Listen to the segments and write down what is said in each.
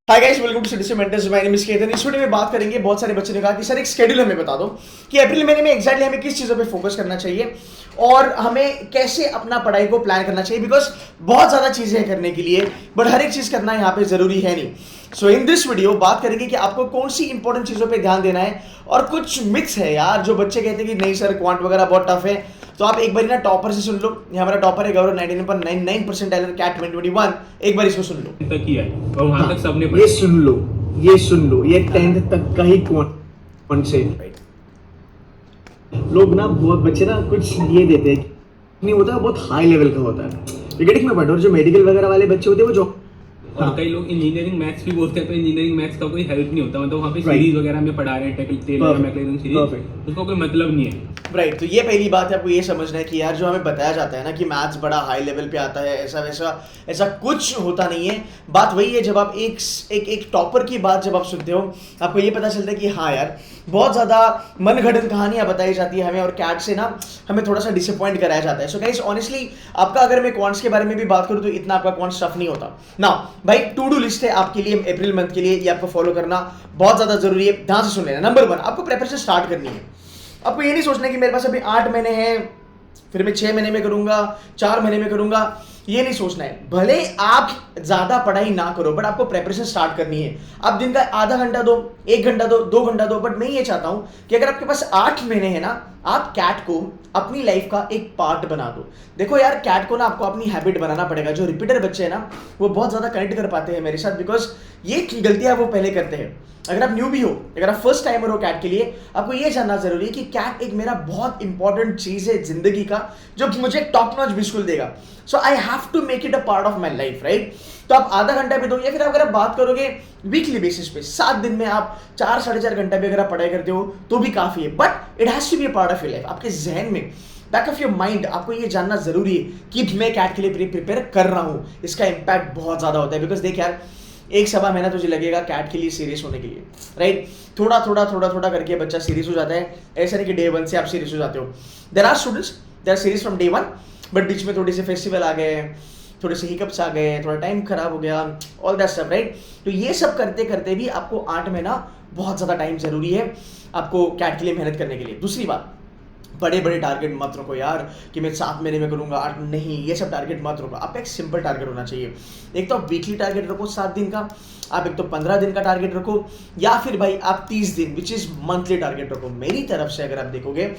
Hi guys, welcome to City Mentors. My name is Ketan. इस video में बात करेंगे, बहुत सारे बच्चे ने कहा कि सर एक शेड्यूल हमें बता दो कि अप्रैल महीने में एग्जैक्टली हमें किस चीज़ों पे फोकस करना चाहिए और हमें कैसे अपना पढ़ाई को प्लान करना चाहिए, बिकॉज बहुत ज़्यादा चीज़ें हैं करने के लिए, बट हर एक चीज़ करना यहाँ पे ज़रूरी है नहीं। सो इन दिस वीडियो बात करेंगे कि आपको कौन सी इंपॉर्टेंट चीज़ों पे ध्यान देना है। और कुछ मिथ्स है यार, जो बच्चे कहते हैं कि नहीं सर क्वांट वगैरह बहुत टफ है, तो आप एक बार ना टॉपर से सुन लो। ये हमारा टॉपर है गौरव, 99.99% कैट 2021। एक बार इसको सुन लो तक ही है और वहां तक सबने ये सुन लो, ये 10th तक का ही कौन से लोग ना, बहुत बच्चे ना कुछ ये देते हैं नहीं होता, बहुत हाई लेवल का होता है। क्रिकेटिंग में पढ़ो, और जो मेडिकल वगैरह वाले बच्चे होते हैं वो जो और कई लोग इंजीनियरिंग मैथ्स भी बोलते हैं, तो इंजीनियरिंग मैथ्स का कोई हेल्प नहीं होता। मतलब वहाँ पे सीरीज वगैरह में पढ़ा रहे हैं, टेलर मैकलेरन सीरीज, उसका कोई मतलब नहीं है। राइट, तो ये पहली बात है, आपको ये समझना है कि यार जो हमें बताया जाता है ना कि मैथ्स बड़ा हाई लेवल पे आता है, ऐसा वैसा ऐसा कुछ होता नहीं है। बात वही है, जब आप एक टॉपर की बात जब आप सुनते हो, आपको ये पता चलता है कि हाँ यार बहुत ज़्यादा मनगढ़ंत कहानियाँ बताई जाती है हमें, और कैट से ना हमें थोड़ा सा डिसअपॉइंट कराया जाता है। सो गाइस ऑनेस्टली आपका, अगर मैं क्वांट्स के बारे में भी बात करूँ तो इतना आपका क्वांट्स टफ नहीं होता ना भाई। टू डू लिस्ट है आपके लिए अप्रैल मंथ के लिए, ये आपको फॉलो करना बहुत ज़्यादा जरूरी है। ध्यान से सुन लेना। नंबर 1, आपको प्रिपरेशन स्टार्ट करनी है। आपको ये नहीं सोचना कि मेरे पास अभी 8 महीने हैं, फिर मैं 6 महीने में करूंगा, 4 महीने में करूंगा, ये नहीं सोचना है। भले आप ज्यादा पढ़ाई ना करो, बट आपको प्रिपरेशन स्टार्ट करनी है। आप दिन का आधा घंटा दो, 1 घंटा दो, 2 घंटा दो, बट मैं ये चाहता हूं कि अगर आपके पास 8 महीने हैं ना, आप कैट को अपनी लाइफ का एक पार्ट बना दो। देखो यार, कैट को ना आपको अपनी हैबिट बनाना पड़ेगा। जो रिपीटर बच्चे हैं ना, वो बहुत ज्यादा कनेक्ट कर पाते हैं मेरे साथ, बिकॉज ये गलतियां वो पहले करते हैं। अगर आप न्यू भी हो, अगर आप फर्स्ट टाइमर हो कैट के लिए, आपको ये जानना जरूरी है कि कैट एक मेरा बहुत इंपॉर्टेंट चीज है जिंदगी का, जो मुझे टॉप नॉच बिल्कुल देगा। So I have to make it a part of my life, right. तो आप आधा घंटा भी दो, या फिर अगर आप बात करोगे वीकली बेसिस पे, 7 दिन में आप 4-4.5 घंटा भी अगर आप पढ़ाई करते हो तो भी काफी है, but it has to be a part of your life. आपके जहन में, बैक ऑफ योर माइंड, आपको ये जानना जरूरी है कि मैं कैट के लिए प्रिपेयर कर रहा हूँ। इसका इंपैक्ट बहुत ज्यादा होता है, बिकॉज देख यार, 1-1.25 महीना तुझे लगेगा कैट के लिए सीरियस होने के लिए, राइट। थोड़ा करके बच्चा सीरियस हो जाता है। ऐसा नहीं कि डे 1 से आप सीरियस हो जाते हो। There are students they are serious from day 1, but बीच में थोड़े से फेस्टिवल आ गए, थोड़े से हिकअप्स आ गए, थोड़ा टाइम खराब हो गया, ऑल दैट स्टफ, राइट। तो ये सब करते करते भी आपको 8 महीना बहुत ज़्यादा टाइम जरूरी है आपको कैट के लिए मेहनत करने के लिए। दूसरी बात, बड़े बड़े टारगेट मत रखो यार कि मैं 7 महीने में करूंगा, 8 नहीं, ये सब टारगेट मत रखो। आपका एक सिंपल टारगेट होना चाहिए। एक तो आप वीकली टारगेट रखो 7 दिन का, आप एक तो 15 दिन का टारगेट रखो, या फिर भाई आप 30 दिन विच इज मंथली टारगेट रखो। मेरी तरफ से अगर आप देखोगे,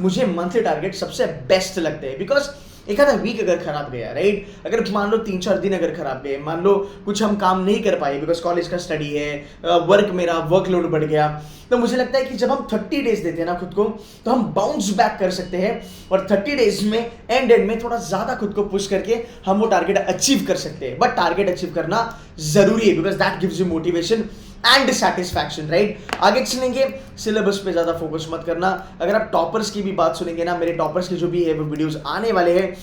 मुझे मंथली टारगेट सबसे बेस्ट लगते हैं, बिकॉज एक आधा वीक अगर खराब गया, राइट, अगर मान लो 3-4 दिन अगर खराब गए, मान लो कुछ हम काम नहीं कर पाए बिकॉज कॉलेज का स्टडी है, मेरा वर्कलोड बढ़ गया, तो मुझे लगता है कि जब हम 30 डेज देते हैं ना खुद को, तो हम बाउंस बैक कर सकते हैं, और 30 डेज में एंड में थोड़ा ज्यादा खुद को पुश करके हम वो टारगेट अचीव कर सकते हैं। बट टारगेट अचीव करना जरूरी है, because that gives you motivation and satisfaction, right. आगे चलेंगे, सिलेबस पे ज्यादा फोकस मत करना। अगर आप टॉपर्स की भी बात सुनेंगे ना, मेरे टॉपर्स के जो भी है वो वीडियोस आने वाले हैं,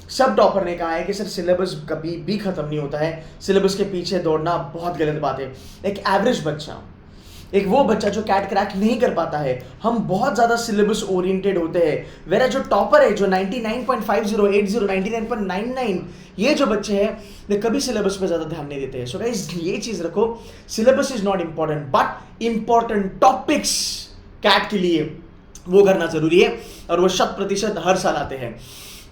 सब टॉपर ने कहा है कि सर सिलेबस कभी भी खत्म नहीं होता है, सिलेबस के पीछे दौड़ना बहुत गलत बात है। एक एवरेज बच्चा, एक वो बच्चा जो कैट क्रैक नहीं कर पाता है, हम बहुत ज़्यादा सिलेबस ओरिएंटेड होते हैं। वेरा जो टॉपर है, जो 99.50, 80, 99.99, ये जो बच्चे हैं, वे कभी सिलेबस पे ज़्यादा ध्यान नहीं देते हैं। सो गाइस ये चीज़ रखो, syllabus is not important, but important topics CAT के लिए वो करना जरूरी है, और वो 100% हर साल आते हैं।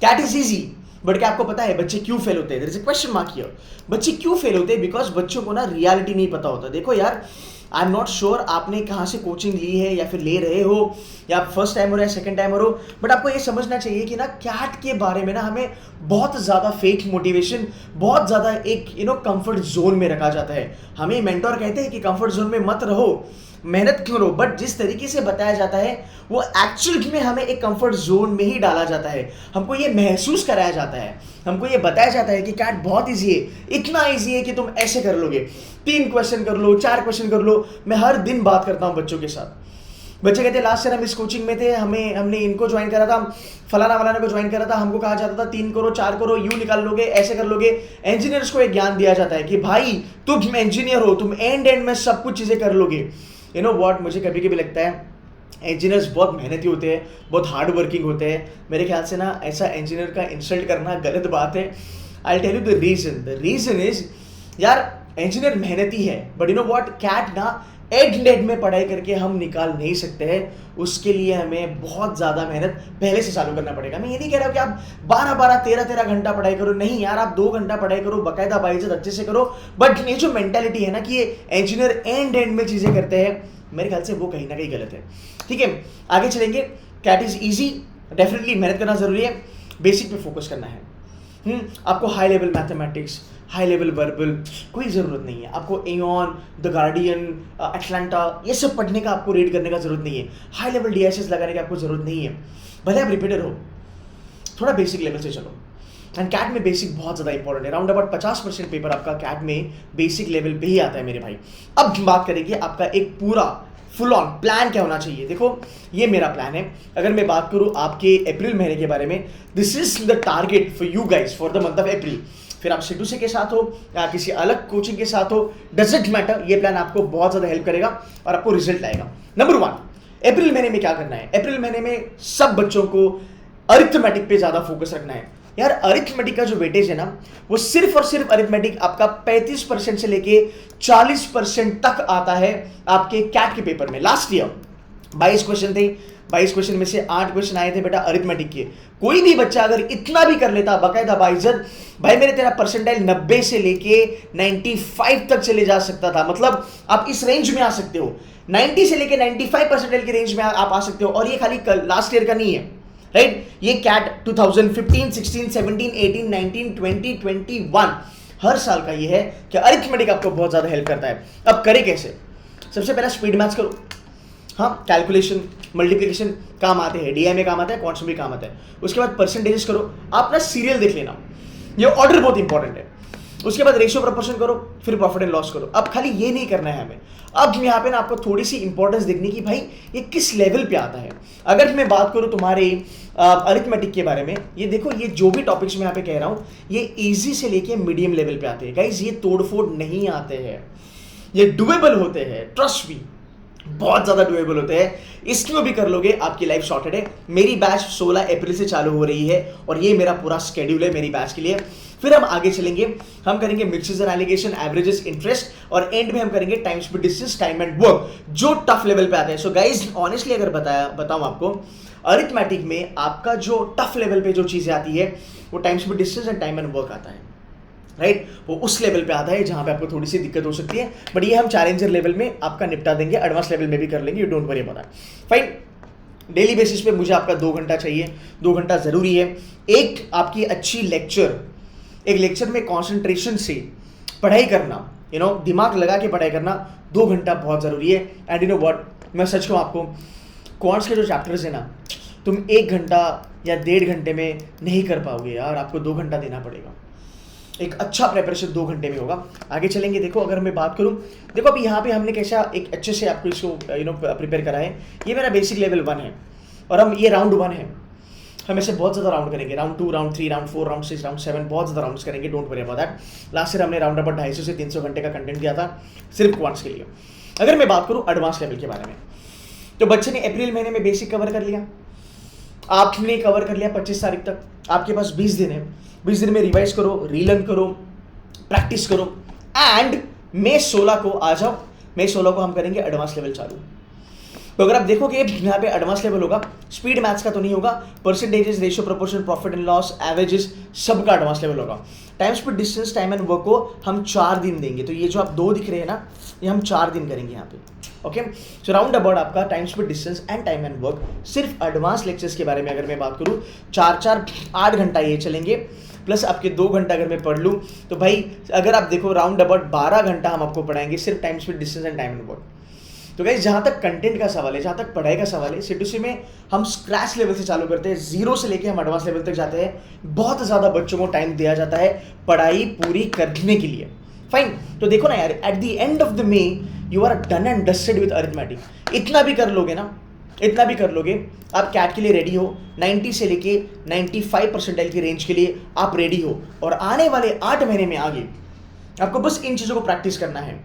कैट इज ईजी, बट क्या आपको पता है बच्चे क्यों फेल होते हैं? There is a question mark here. बच्चे क्यों फेल होते हैं? बिकॉज बच्चों को ना रियलिटी नहीं पता होता। देखो यार, आई एम नॉट श्योर आपने कहाँ से कोचिंग ली है, या फिर ले रहे हो, या आप फर्स्ट टाइमर या सेकंड टाइमर हो, बट आपको ये समझना चाहिए कि ना कैट के बारे में ना हमें बहुत ज़्यादा फेक मोटिवेशन, बहुत ज़्यादा एक कंफर्ट जोन में रखा जाता है। हमें मेंटोर कहते हैं कि कंफर्ट जोन में मत रहो, मेहनत करो, बट जिस तरीके से बताया जाता है वो एक्चुअल में हमें एक कंफर्ट जोन में ही डाला जाता है। हमको ये महसूस कराया जाता है, हमको ये बताया जाता है कि कैट बहुत इजी है, इतना इजी है कि तुम ऐसे कर लोगे, 3 क्वेश्चन कर लो, 4 क्वेश्चन कर लो। मैं हर दिन बात करता हूँ बच्चों के साथ। बच्चे कहते हैं लास्ट ईयर हम इस कोचिंग में थे, हमने इनको ज्वाइन करा था, फलाना को ज्वाइन करा था, हमको कहा जाता था 3 करो 4 करो, यू निकाल लोगे, ऐसे कर लोगे। इंजीनियर्स को एक ज्ञान दिया जाता है कि भाई तुम इंजीनियर हो, तुम एंड में सब कुछ चीज़ें कर लोगे। यू नो व्हाट, मुझे कभी कभी लगता है इंजीनियर्स बहुत मेहनती होते हैं, बहुत हार्ड वर्किंग होते हैं। मेरे ख्याल से ना ऐसा इंजीनियर का इंसल्ट करना गलत बात है। I tell you the reason is, यार इंजीनियर मेहनती है, but you know what, CAT ना एड में पढ़ाई करके हम निकाल नहीं सकते हैं। उसके लिए हमें बहुत ज़्यादा मेहनत पहले से चालू करना पड़ेगा। मैं ये नहीं कह रहा हूँ कि आप 12-12, 13-13 घंटा पढ़ाई करो, नहीं यार, आप 2 घंटा पढ़ाई करो, बाकायदा बाइज्जत अच्छे से करो। बट ये जो मेंटालिटी है ना कि ये इंजीनियर एंड में चीज़ें करते हैं, मेरे ख्याल से वो कहीं ना कहीं गलत है। ठीक है, आगे चलेंगे। कैट इज़ ईजी, डेफिनेटली मेहनत करना ज़रूरी है, बेसिक पे फोकस करना है। आपको high level mathematics, high level verbal कोई ज़रूरत नहीं है। आपको एऑन, द गार्डियन, एटलांटा ये सब पढ़ने का, आपको रीड करने का ज़रूरत नहीं है। हाई लेवल DSS लगाने की आपको ज़रूरत नहीं है। भले आप रिपीटर हो, थोड़ा बेसिक लेवल से चलो। एंड कैट में बेसिक बहुत ज़्यादा इंपॉर्टेंट है। राउंड अबाउट 50% पेपर आपका कैट में बेसिक लेवल पे ही आता है मेरे भाई। अब बात करेंगे आपका एक पूरा फुल ऑन प्लान क्या होना चाहिए। देखो, ये मेरा प्लान है। अगर मैं बात करूँ आपके अप्रैल महीने के बारे में, this is the target for you guys for the month of April. फिर आप C2C के साथ हो या किसी अलग कोचिंग के साथ हो, डजंट मैटर, ये प्लान आपको बहुत ज़्यादा हेल्प करेगा और आपको रिजल्ट लाएगा। नंबर 1, अप्रैल महीने में क्या करना है। अप्रैल महीने में सब बच्चों को अरिथमेटिक पे ज़्यादा फोकस रखना है। यार, अरिथमेटिक का जो वेटेज है ना, वो सिर्फ और सिर्फ अरिथमेटिक आपका 35% से लेके 40% तक आता है आपके कैट के पेपर में। लास्ट ईयर 22 क्वेश्चन थे, 22 क्वेश्चन में से 8 क्वेश्चन आए थे बेटा अरिथमेटिक के। कोई भी बच्चा अगर इतना भी कर लेता बाकायदा बाइज्जत, भाई मेरे तेरा परसेंटाइल 90 से लेके 95 तक चले जा सकता था। मतलब आप इस रेंज में आ सकते हो, 90 से लेके 95 परसेंटाइल की रेंज में आप आ सकते हो। और ये खाली लास्ट ईयर का नहीं है, राइट? ये कैट 2015, 16, 17, 18, 19, 20, 21 हर साल का ये है कि अरिथमेटिक आपको बहुत ज़्यादा हेल्प करता है। अब करे कैसे? सबसे पहला स्पीड मैथ्स करो। हाँ, कैलकुलेशन, मल्टीप्लिकेशन काम आते हैं, DI में काम आता है, क्वांट्स में भी काम आता है। उसके बाद परसेंटेजेस करो। आप ना सीरियल देख लेना, ये ऑर्डर बहुत इंपॉर्टेंट है। उसके बाद रेशियो प्रोपोर्शन करो, फिर प्रॉफिट एंड लॉस करो। अब खाली ये नहीं करना है हमें, अब यहाँ पे ना आपको थोड़ी सी इंपॉर्टेंस देखनी कि भाई ये किस लेवल पे आता है। अगर मैं बात करूँ तुम्हारे अरिथमेटिक के बारे में, ये देखो, ये जो भी टॉपिक्स मैं यहाँ पे कह रहा हूँ, ये इजी से लेके मीडियम लेवल पे आते हैं गाइज। ये तोड़फोड़ नहीं आते हैं, ये डुएबल होते हैं, ट्रस्ट मी, बहुत ज़्यादा डुएबल होते हैं। इसको भी कर लोगे, आपकी लाइफ सॉर्टेड है। मेरी बैच 16 अप्रैल से चालू हो रही है और ये मेरा पूरा स्केड्यूल है मेरी बैच के लिए। फिर हम आगे चलेंगे, हम करेंगे mixes and allegation, averages, interest, और एंड में हम करेंगे time, speed, distance, time and work, जो टफ लेवल पे आते हैं। सो गाइज, ऑनेस्टली अगर बताऊं आपको, अरिथमेटिक में आपका जो टफ लेवल पे जो चीज़ें आती है, वो time, speed, distance and time and work आता है, राइट? वो उस लेवल पे आता है जहां पे आपको थोड़ी सी दिक्कत हो सकती है, बट ये हम चैलेंजर लेवल में आपका निपटा देंगे, एडवांस लेवल में भी कर लेंगे, you don't worry about that. Fine, daily basis पे मुझे आपका 2 घंटा चाहिए, 2 घंटा ज़रूरी है। एक आपकी अच्छी लेक्चर, एक लेक्चर में कॉन्सेंट्रेशन से पढ़ाई करना, दिमाग लगा के पढ़ाई करना, 2 घंटा बहुत ज़रूरी है। एंड यू नो व्हाट, मैं सच कहूँ आपको, क्वांट्स के जो चैप्टर्स है ना, तुम 1 घंटा या 1.5 घंटे में नहीं कर पाओगे यार, आपको 2 घंटा देना पड़ेगा। एक अच्छा प्रिपरेशन 2 घंटे में होगा। आगे चलेंगे। देखो, अगर मैं बात करूं, देखो अभी यहाँ पे हमने कैसा एक अच्छे से आपको इसको प्रिपेयर करा है। ये मेरा बेसिक लेवल 1 है और हम ये राउंड 1 है, हम ऐसे बहुत ज़्यादा राउंड करेंगे, round 2, round 3, round 4, round 6, round 7, बहुत ज़्यादा राउंड्स करेंगे, don't worry about that. Last year हमने राउंड अबाउट 250 से 300 घंटे का कंटेंट दिया था सिर्फ क्वांट्स के लिए। अगर मैं बात करूँ एडवांस लेवल के बारे में, तो बच्चे ने अप्रैल महीने में बेसिक कवर कर लिया, आपने कवर कर लिया 25 तारीख तक, आपके पास 20 दिन है। 20 दिन में रिवाइज करो, रीलर्न करो, प्रैक्टिस करो, एंड मई 16 को आ जाओ। मई 16 को हम करेंगे एडवांस लेवल चालू। तो अगर आप देखोगे यहाँ पे एडवांस लेवल होगा, स्पीड मैथ्स का तो नहीं होगा, percentages, ratio, proportion, profit and loss, averages, सबका एडवांस लेवल होगा। Time, speed, distance, time and work को हम 4 दिन देंगे। तो ये जो आप 2 दिख रहे हैं ना, ये हम 4 दिन करेंगे यहाँ पे। ओके, सो राउंड अबाउट आपका time, speed, distance and time and work, सिर्फ एडवांस लेक्चर्स के बारे में अगर मैं बात करूँ, 8 घंटा ये चलेंगे, प्लस आपके 2 घंटा अगर मैं पढ़ लूँ, तो भाई अगर आप देखो राउंड अबाउट 12 घंटा हम आपको पढ़ाएंगे सिर्फ time, speed, distance and time and work. तो गाइस, जहाँ तक कंटेंट का सवाल है, जहाँ तक पढ़ाई का सवाल है, C2C में हम स्क्रैच लेवल से चालू करते हैं, 0 से लेके हम एडवांस लेवल तक जाते हैं। बहुत ज़्यादा बच्चों को टाइम दिया जाता है पढ़ाई पूरी करने के लिए। फाइन, तो देखो ना यार, at the end of the may you are done and dusted with arithmetic. इतना भी कर लोगे ना, इतना भी कर लोगे, आप कैट के लिए रेडी हो। 90 से लेके 95 परसेंटाइल की रेंज के लिए आप रेडी हो, और आने वाले 8 महीने में आगे आपको बस इन चीज़ों को प्रैक्टिस करना है,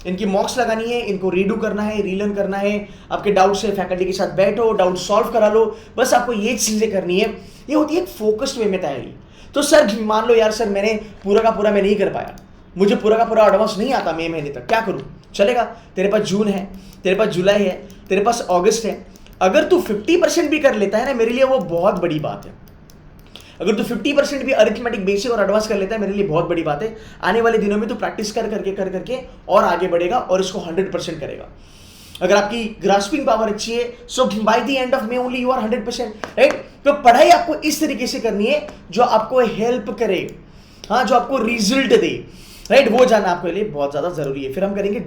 इनकी मॉक्स लगानी है, इनको रीडू करना है, रीलर्न करना है। आपके डाउट्स है, फैकल्टी के साथ बैठो, डाउट सॉल्व करा लो, बस आपको ये चीज़ें करनी है। ये होती है एक फोकस्ड वे में तैयारी। तो सर मान लो यार, सर मैंने पूरा का पूरा मैं नहीं कर पाया, मुझे पूरा का पूरा एडवांस नहीं आता मई महीने तक, क्या करूं? चलेगा, तेरे पास जून है, तेरे पास जुलाई है, तेरे पास अगस्त है। अगर तू 50% भी कर लेता है ना, मेरे लिए वो बहुत बड़ी बात है। अगर तू 50% भी अरिथमेटिक बेसिक और एडवांस कर लेता है, मेरे लिए बहुत बड़ी बात है। आने वाले दिनों में तू प्रैक्टिस कर करके और आगे बढ़ेगा और इसको 100% करेगा। अगर आपकी ग्रास्पिंग पावर अच्छी है, so by the end of May only you are 100%, right? तो पढ़ाई आपको इस तरीके से करनी है जो आपको हेल्प करे, हाँ, जो आपको रिजल्ट दे, राइट? वो जानना आपके लिए बहुत ज़्यादा ज़रूरी है। फिर हम करेंगे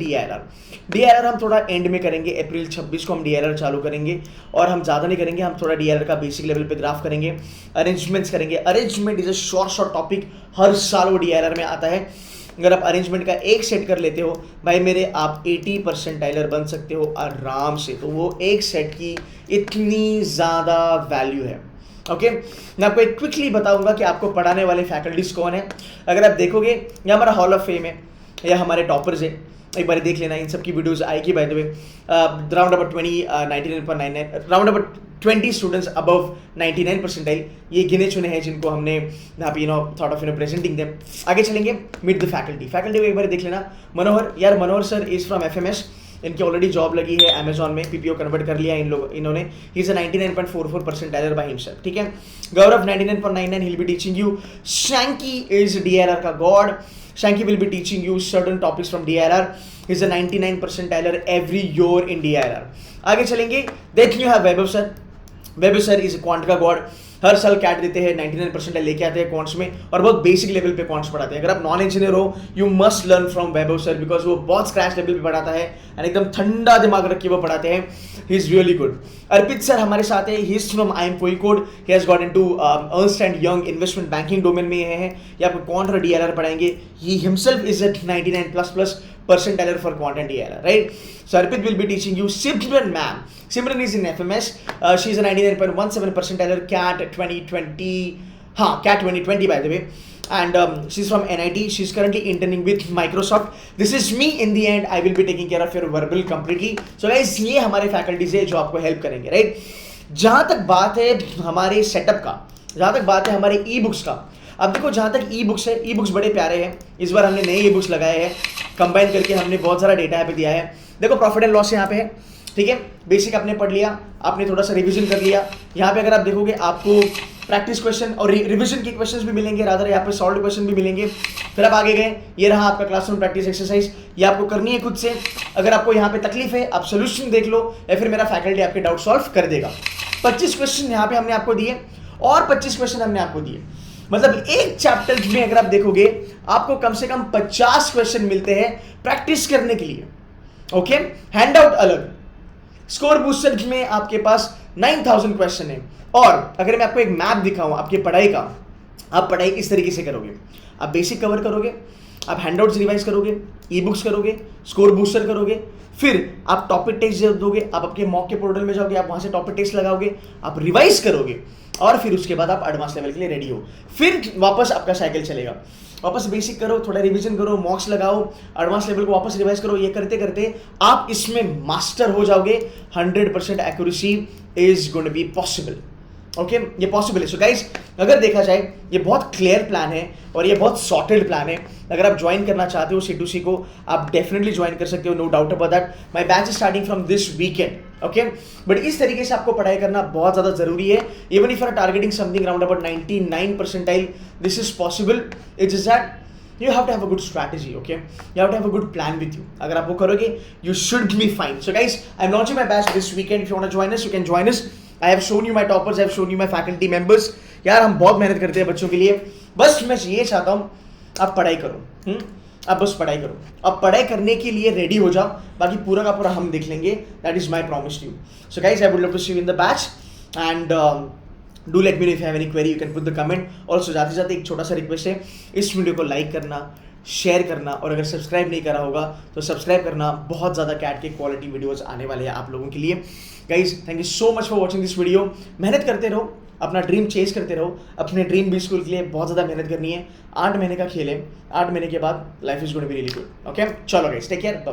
DIRR हम थोड़ा एंड में करेंगे। अप्रैल 26 को हम DIRR चालू करेंगे और हम ज़्यादा नहीं करेंगे, हम थोड़ा DIRR का बेसिक लेवल पे ग्राफ करेंगे, अरेंजमेंट्स करेंगे। Arrangement is a short topic, हर साल वो DIRR में आता है। अगर आप अरेंजमेंट का एक सेट कर लेते हो भाई मेरे, आप 80 परसेंटाइलर बन सकते हो आराम से। तो वो एक सेट की इतनी ज़्यादा वैल्यू है। ओके, मैं आपको एक क्विकली बताऊंगा कि आपको पढ़ाने वाले फैकल्टीज कौन है। अगर आप देखोगे, ये हमारा हॉल ऑफ फेम है, या हमारे टॉपर्स है, एक बार देख लेना, इन सब की वीडियोस आएगी by the way. Round about 99.99, round about 20 students above 99 percentile, ये गिने चुने हैं जिनको हमने यहाँ पे थॉट ऑफ प्रेजेंटिंग देम। आगे चलेंगे, मीट द फैकल्टी को एक बार देख लेना। मनोहर, यार Manohar sir is from FMS, इनकी ऑलरेडी जॉब लगी है अमेजॉन में, PPO कन्वर्ट कर लिया इन्होंने। He is a 99.44 percentiler by himself, ठीक है। Gaurav 99.99, he will be teaching you. Shanky is DIRR का god, Shanky will be teaching you certain topics from DIRR. He's a 99 percentiler every year in DIRR. आगे चलेंगे, देख लियो है Vaibhav sir. Vaibhav sir is quant का god, हर साल कैट देते हैं, 99 परसेंटाइल लेके आते हैं क्वांट्स में और बहुत बेसिक लेवल पे क्वांट्स पढ़ाते हैं। अगर आप नॉन इंजीनियर हो, you must learn from Vaibhav sir, because वो बहुत स्क्रैच लेवल पे पढ़ाता है एंड एकदम ठंडा दिमाग रख के वो पढ़ाते हैं। He is really good. Arpit sir हमारे साथ है, he is from IIM Kozhikode, he has got into Ernst and Young investment banking domain में है। ये आपको क्वांट और DIRR पढ़ाएंगे। He himself is at 99++ percentiler for quant and DIRR, right? So Arpit will be teaching you. Simran ma'am, Simran is in FMS, she is a 99.17 percentiler, CAT 2020, CAT 2020 by the way, and she's from NIT. She's currently interning with Microsoft. This is me. In the end I will be taking care of your verbal completely. So guys, ये हमारे faculties है जो आपको help करेंगे, right? जहाँ तक बात है हमारे सेटअप का, जहाँ तक बात है हमारे ई-बुक्स का, अब देखो जहाँ तक ई-बुक्स है, ई-बुक्स बड़े प्यारे हैं। इस बार हमने नए ई-बुक्स लगाए हैं, कंबाइन करके हमने बहुत सारा डेटा यहाँ पे दिया है। देखो प्रॉफिट एंड लॉस यहाँ पे है, ठीक है। बेसिक आपने पढ़ लिया, आपने थोड़ा सा रिवीजन कर लिया। यहाँ पे अगर आप देखोगे आपको प्रैक्टिस क्वेश्चन और रिवीजन के क्वेश्चंस भी मिलेंगे, रादर यहाँ पे सॉल्व क्वेश्चन भी मिलेंगे। फिर आप आगे गए, ये रहा आपका क्लासरूम प्रैक्टिस एक्सरसाइज, ये आपको करनी है खुद से। अगर आपको यहाँ पे तकलीफ है, आप सोल्यूशन देख लो या फिर मेरा फैकल्टी आपके डाउट सॉल्व कर देगा। 25 क्वेश्चन यहाँ पे हमने आपको दिए और 25 क्वेश्चन हमने आपको दिए, मतलब एक चैप्टर में अगर आप देखोगे आपको कम से कम 50 क्वेश्चन मिलते हैं प्रैक्टिस करने के लिए। ओके, हैंड आउट अलग, स्कोर बूस्टर में आपके पास 9000 क्वेश्चन है। और अगर मैं आपको एक मैप दिखाऊं आपकी पढ़ाई का, आप पढ़ाई इस तरीके से करोगे, आप बेसिक कवर करोगे, आप हैंडआउट्स रिवाइज करोगे, ई-बुक्स करोगे, स्कोर बूस्टर करोगे, फिर आप टॉपिक टेस्ट दोगे, आप आपके मॉक के पोर्टल में जाओगे, आप वहां से टॉपिक टेस्ट लगाओगे, आप रिवाइज करोगे और फिर उसके बाद आप एडवांस लेवल के लिए रेडी हो। फिर वापस आपका साइकिल चलेगा, वापस बेसिक करो, थोड़ा रिवीजन करो, मॉक्स लगाओ, एडवांस लेवल को वापस रिवाइज करो। ये करते करते आप इसमें मास्टर हो जाओगे। 100% accuracy is going to be possible. Okay, ये पॉसिबल है। सो गाइस, अगर देखा जाए ये बहुत क्लियर प्लान है और ये बहुत सॉर्टेड प्लान है। अगर आप ज्वाइन करना चाहते हो C2C को, आप डेफिनेटली ज्वाइन कर सकते हो, no doubt about that. My batch is starting from this weekend, okay. But इस तरीके से आपको पढ़ाई करना बहुत ज़्यादा जरूरी है। Even if you are targeting something around about 99 percentile, this is possible. It is that you have to have a good strategy, okay? You have to have a good plan with you. अगर आप वो करोगे, you should be fine. So guys, I'm launching my batch this weekend. If you want to join us, you can join us. I have shown you my toppers, I have shown you my faculty members. यार हम बहुत मेहनत करते हैं बच्चों के लिए। बस मैं ये चाहता हूँ आप पढ़ाई करो, आप बस पढ़ाई करो। अब पढ़ाई करने के लिए रेडी हो जाओ, बाकी पूरा का पूरा हम देख लेंगे। That is my promise to you. So guys, I would love to see you in the batch and do let me know if you have any query, you can put the comment. Also जाते जाते एक छोटा सा request है, इस video को like करना, share करना और अगर सब्सक्राइब नहीं करा होगा तो सब्सक्राइब करना। बहुत ज़्यादा कैट के क्वालिटी वीडियोस आने वाले हैं आप लोगों के लिए। Guys, thank you so much for watching this video. मेहनत करते रहो, अपना ड्रीम चेज करते रहो। अपने ड्रीम बी स्कूल के लिए बहुत ज़्यादा मेहनत करनी है। 8 महीने का खेल है, 8 महीने के बाद life is going to be really good. Okay, चलो गाइज, टेक केयर।